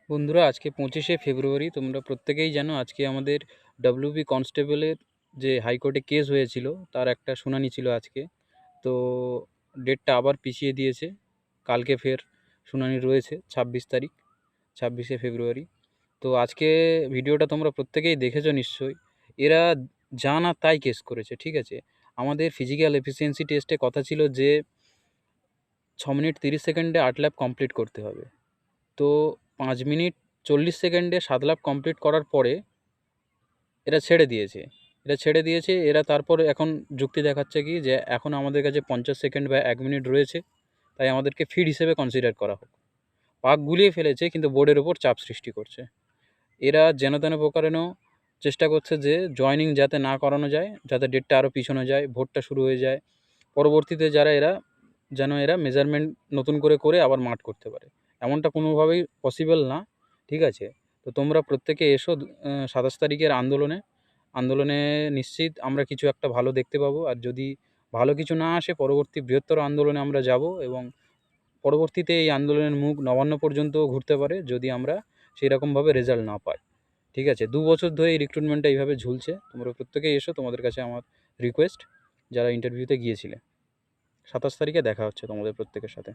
বন্ধুরা, আজকে 25শে ফেব্রুয়ারি। তোমরা প্রত্যেকেই জানো আজকে আমাদের ডব্লিউবি কনস্টেবলের যে হাইকোর্টে কেস হয়েছিল তার একটা শুনানি ছিল আজকে। তো ডেটটা আবার পিছিয়ে দিয়েছে। কালকে ফের শুনানি রয়েছে 26 তারিখ, 26শে ফেব্রুয়ারি। তো আজকে ভিডিওটা তোমরা প্রত্যেকেই দেখেছো নিশ্চয়ই। এরা যা না তাই কেস করেছে, ঠিক আছে। আমাদের ফিজিক্যাল এফিসিয়েন্সি টেস্টে কথা ছিল যে 6 মিনিট 30 সেকেন্ডে 8 ল্যাপ কমপ্লিট করতে হবে। তো 5 মিনিট 40 সেকেন্ডে 7 ল্যাপ কমপ্লিট করার পরে এরা ছেড়ে দিয়েছে। এরা তারপর এখন যুক্তি দেখাচ্ছে কি যে এখন আমাদের কাছে 50 সেকেন্ড বা 1 মিনিট রয়েছে, তাই আমাদেরকে ফিড হিসেবে কনসিডার করা হোক। পাক গুলিয়ে ফেলেছে, কিন্তু বোর্ডের ওপর চাপ সৃষ্টি করছে। এরা যেন তেন প্রকারেও চেষ্টা করছে যে জয়েনিং যাতে না করানো যায়, যাতে ডেটটা আরও পিছানো যায়, ভোটটা শুরু হয়ে যায়। পরবর্তীতে এরা মেজারমেন্ট নতুন করে করে আবার মাঠ করতে পারে। এমনটা কোনোভাবেই পসিবল না, ঠিক আছে। তো তোমরা প্রত্যেকে এসো 27 তারিখের আন্দোলনে নিশ্চিত আমরা কিছু একটা ভালো দেখতে পাবো। আর যদি ভালো কিছু না আসে, পরবর্তী বৃহত্তর আন্দোলনে আমরা যাব, এবং পরবর্তীতে এই আন্দোলনের মুখ নবান্ন পর্যন্তও ঘুরতে পারে যদি আমরা সেই রকমভাবে রেজাল্ট না পাই, ঠিক আছে। 2 বছর ধরে এই রিক্রুটমেন্টটা এইভাবে ঝুলছে। তোমরা প্রত্যেকেই এসো, তোমাদের কাছে আমার রিকোয়েস্ট, যারা ইন্টারভিউতে গিয়েছিলে। 27 তারিখে দেখা হচ্ছে তোমাদের প্রত্যেকের সাথে।